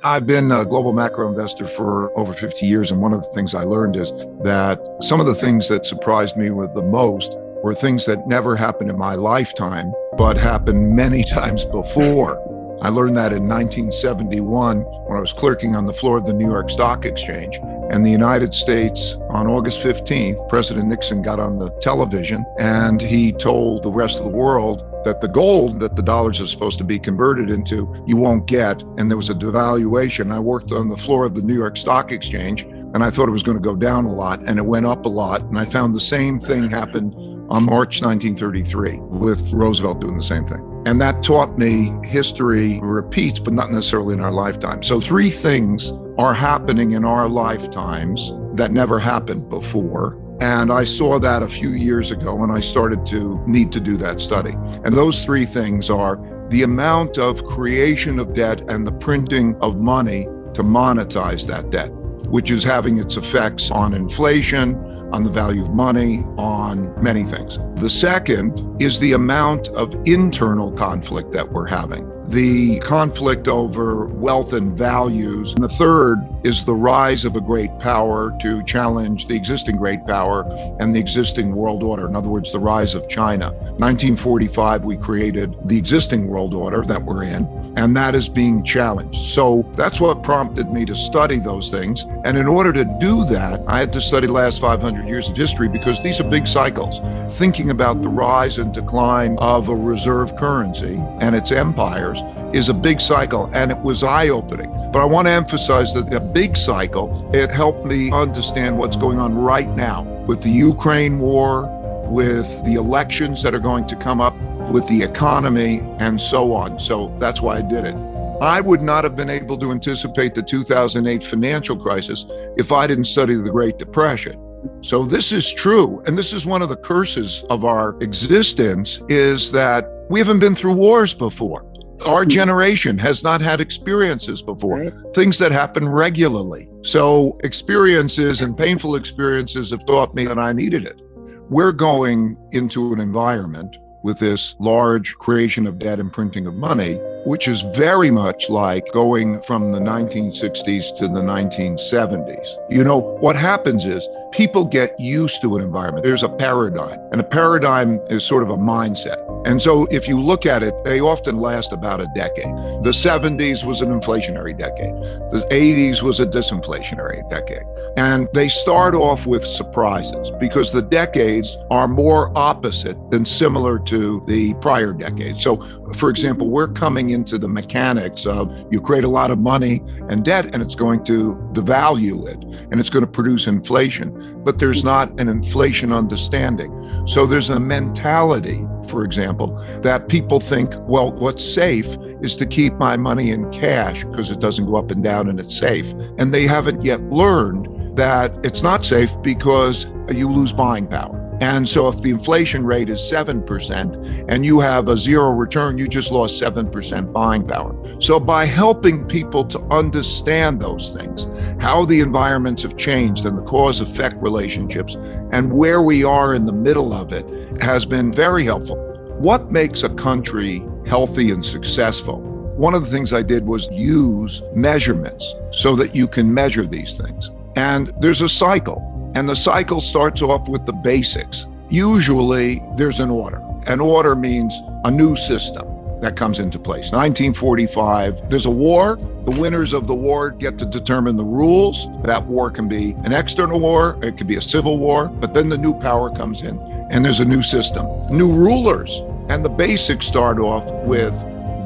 I've been a global macro investor for over 50 years, and one of the things I learned is that some of the things that surprised me the most were things that never happened in my lifetime, but happened many times before. I learned that in 1971 when I was clerking on the floor of the New York Stock Exchange. And the United States, on August 15th, President Nixon got on the television and he told the rest of the world that the gold that the dollars are supposed to be converted into, you won't get. And there was a devaluation. I worked on the floor of the New York Stock Exchange and I thought it was going to go down a lot, and it went up a lot. And I found the same thing happened on March 1933 with Roosevelt doing the same thing. And that taught me history repeats, but not necessarily in our lifetime. So three things are happening in our lifetimes that never happened before. And I saw that a few years ago, and I started to need to do that study. And those three things are the amount of creation of debt and the printing of money to monetize that debt, which is having its effects on inflation, on the value of money, on many things. The second is the amount of internal conflict that we're having, the conflict over wealth and values. And the third is the rise of a great power to challenge the existing great power and the existing world order. In other words, the rise of China. 1945, we created the existing world order that we're in, and that is being challenged. So that's what prompted me to study those things. And in order to do that, I had to study the last 500 years of history, because these are big cycles. Thinking about the rise and decline of a reserve currency and its empires is a big cycle, and it was eye-opening. But I want to emphasize that the big cycle, it helped me understand what's going on right now with the Ukraine war, with the elections that are going to come up, with the economy, and so on. So that's why I did it. I would not have been able to anticipate the 2008 financial crisis if I didn't study the Great Depression. So this is true. And this is one of the curses of our existence, is that we haven't been through wars before. Our generation has not had experiences before, right? Things that happen regularly. So experiences and painful experiences have taught me that I needed it. We're going into an environment with this large creation of debt and printing of money, which is very much like going from the 1960s to the 1970s. You know, what happens is people get used to an environment. There's a paradigm, and a paradigm is sort of a mindset. And so if you look at it, they often last about a decade. The 70s was an inflationary decade. The 80s was a disinflationary decade. And they start off with surprises because the decades are more opposite than similar to the prior decades. So, for example, we're coming into the mechanics of you create a lot of money and debt, and it's going to devalue it, and it's going to produce inflation. But there's not an inflation understanding. So there's a mentality, for example, that people think, well, what's safe is to keep my money in cash because it doesn't go up and down and it's safe. And they haven't yet learned that it's not safe because you lose buying power. And so if the inflation rate is 7% and you have a zero return, you just lost 7% buying power. So by helping people to understand those things, how the environments have changed and the cause-effect relationships and where we are in the middle of it has been very helpful. What makes a country healthy and successful? One of the things I did was use measurements so that you can measure these things. And there's a cycle. And the cycle starts off with the basics. Usually there's an order. An order means a new system that comes into place. 1945, there's a war. The winners of the war get to determine the rules. That war can be an external war, it could be a civil war, but then the new power comes in and there's a new system, new rulers. And the basics start off with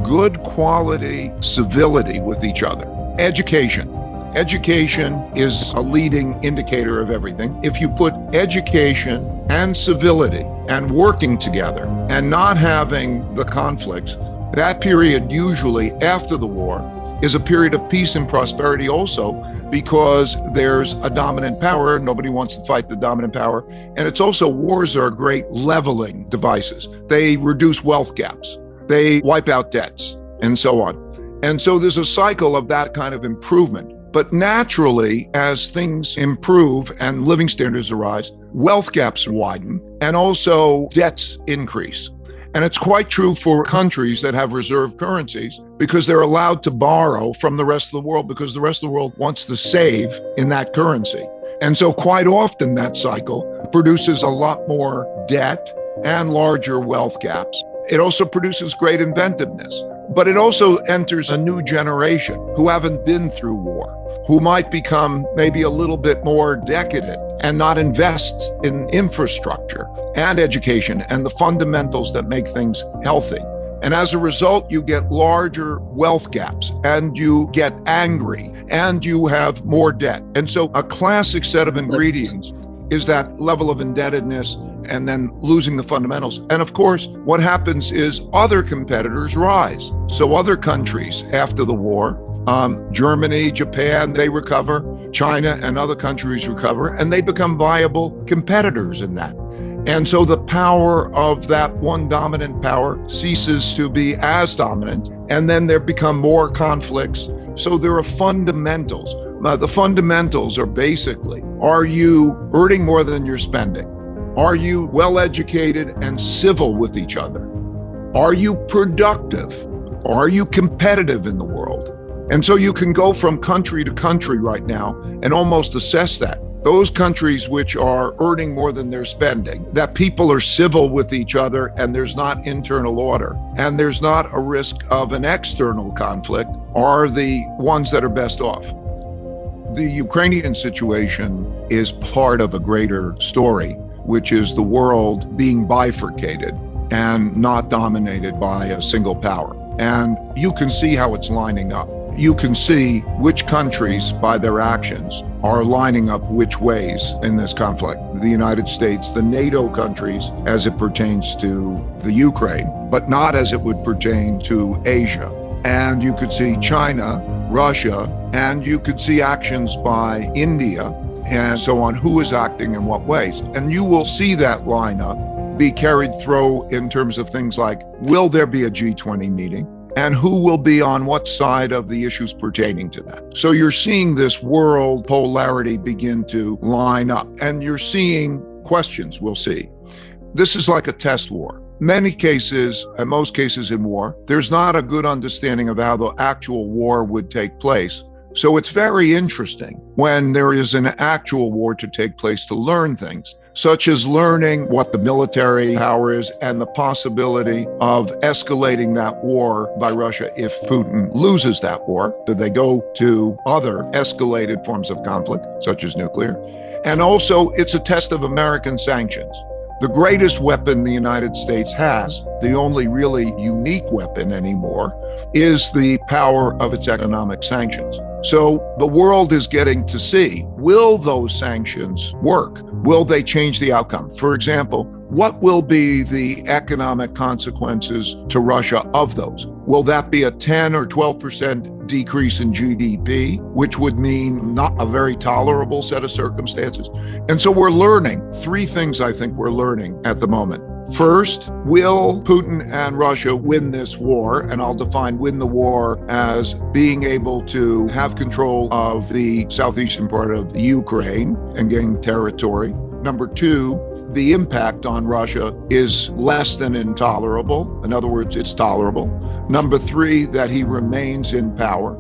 good quality civility with each other. Education. Education is a leading indicator of everything. If you put education and civility and working together and not having the conflicts, that period usually after the war is a period of peace and prosperity also, because there's a dominant power. Nobody wants to fight the dominant power. And it's also, wars are great leveling devices. They reduce wealth gaps. They wipe out debts and so on. And so there's a cycle of that kind of improvement. But naturally, as things improve and living standards arise, wealth gaps widen and also debts increase. And it's quite true for countries that have reserve currencies because they're allowed to borrow from the rest of the world because the rest of the world wants to save in that currency. And so quite often that cycle produces a lot more debt and larger wealth gaps. It also produces great inventiveness, but it also enters a new generation who haven't been through war, who might become maybe a little bit more decadent and not invest in infrastructure and education and the fundamentals that make things healthy. And as a result, you get larger wealth gaps and you get angry and you have more debt. And so a classic set of ingredients is that level of indebtedness and then losing the fundamentals. And of course, what happens is other competitors rise. So other countries after the war, Germany, Japan, they recover, China and other countries recover, and they become viable competitors in that. And so the power of that one dominant power ceases to be as dominant, and then there become more conflicts. So there are fundamentals. The fundamentals are basically, are you earning more than you're spending? Are you well-educated and civil with each other? Are you productive? Are you competitive in the world? And so you can go from country to country right now and almost assess that. Those countries which are earning more than they're spending, that people are civil with each other and there's not internal order, and there's not a risk of an external conflict, are the ones that are best off. The Ukrainian situation is part of a greater story, which is the world being bifurcated and not dominated by a single power. And you can see how it's lining up. You can see which countries, by their actions, are lining up which ways in this conflict. The United States, the NATO countries, as it pertains to the Ukraine, but not as it would pertain to Asia. And you could see China, Russia, and you could see actions by India and so on, who is acting in what ways. And you will see that lineup be carried through in terms of things like, will there be a G20 meeting? And who will be on what side of the issues pertaining to that. So you're seeing this world polarity begin to line up, and you're seeing questions we'll see. This is like a test war. Many cases, and most cases in war, there's not a good understanding of how the actual war would take place. So it's very interesting when there is an actual war to take place to learn things, such as learning what the military power is and the possibility of escalating that war by Russia if Putin loses that war. Do they go to other escalated forms of conflict, such as nuclear? And also, it's a test of American sanctions. The greatest weapon the United States has, the only really unique weapon anymore, is the power of its economic sanctions. So the world is getting to see, will those sanctions work? Will they change the outcome? For example, what will be the economic consequences to Russia of those? Will that be a 10 or 12% decrease in GDP, which would mean not a very tolerable set of circumstances? And so we're learning three things I think we're learning at the moment. First, will Putin and Russia win this war? And I'll define win the war as being able to have control of the southeastern part of the Ukraine and gain territory. Number two, the impact on Russia is less than intolerable. In other words, it's tolerable. Number three, that he remains in power.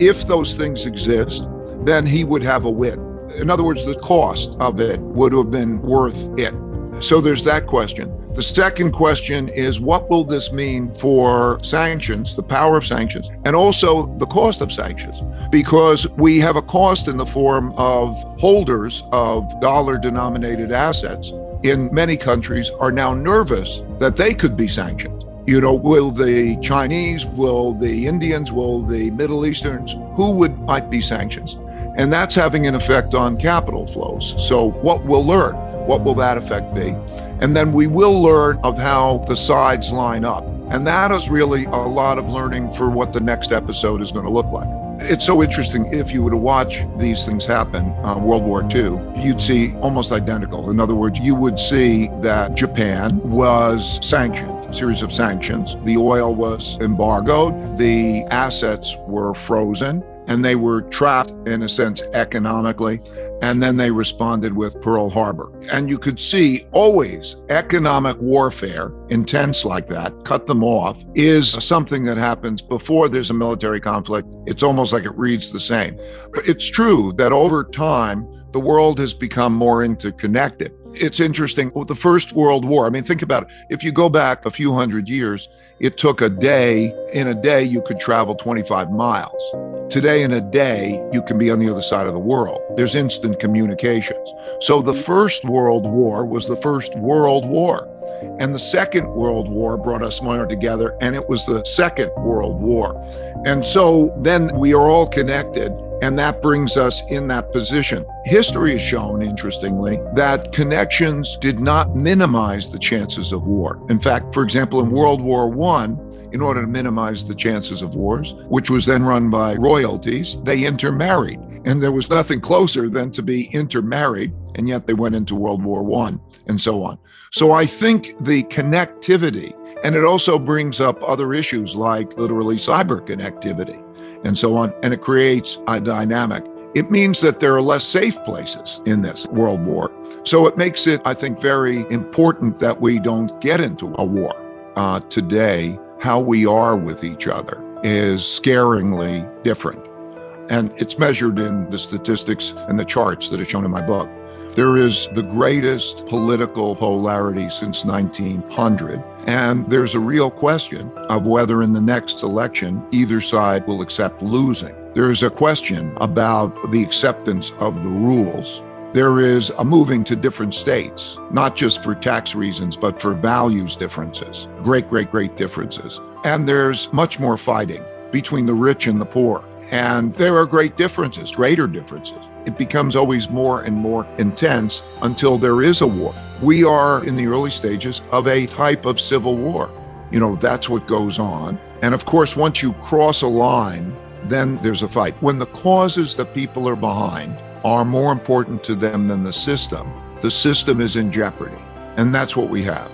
If those things exist, then he would have a win. In other words, the cost of it would have been worth it. So there's that question. The second question is, what will this mean for sanctions, the power of sanctions, and also the cost of sanctions? Because we have a cost in the form of holders of dollar-denominated assets in many countries are now nervous that they could be sanctioned. You know, will the Chinese, will the Indians, will the Middle Easterns, who might be sanctions? And that's having an effect on capital flows. So what we'll learn, what will that effect be? And then we will learn of how the sides line up. And that is really a lot of learning for what the next episode is going to look like. It's so interesting. If you were to watch these things happen, World War II, you'd see almost identical. In other words, you would see that Japan was sanctioned, a series of sanctions. The oil was embargoed. The assets were frozen, and they were trapped, in a sense, economically. And then they responded with Pearl Harbor. And you could see always economic warfare, intense like that, cut them off, is something that happens before there's a military conflict. It's almost like it reads the same. But it's true that over time, the world has become more interconnected. It's interesting with the First World War. I mean, think about it. If you go back a few hundred years, it took a day. In a day, you could travel 25 miles. Today, in a day, you can be on the other side of the world. There's instant communications. So the First World War was the First World War. And the Second World War brought us more together, and it was the Second World War. And so then we are all connected, and that brings us in that position. History has shown, interestingly, that connections did not minimize the chances of war. In fact, for example, in World War I, in order to minimize the chances of wars, which was then run by royalties, they intermarried. And there was nothing closer than to be intermarried, and yet they went into World War I and so on. So I think the connectivity, and it also brings up other issues like literally cyber connectivity and so on, and it creates a dynamic. It means that there are less safe places in this world war. So it makes it, I think, very important that we don't get into a war. Today, how we are with each other is scaringly different. And it's measured in the statistics and the charts that are shown in my book. There is the greatest political polarity since 1900. And there's a real question of whether in the next election, either side will accept losing. There is a question about the acceptance of the rules. There is a moving to different states, not just for tax reasons, but for values differences, great differences. And there's much more fighting between the rich and the poor. And there are great differences, greater differences. It becomes always more and more intense until there is a war. We are in the early stages of a type of civil war. You know, that's what goes on. And of course, once you cross a line, then there's a fight. When the causes that people are behind are more important to them than the system is in jeopardy. And that's what we have.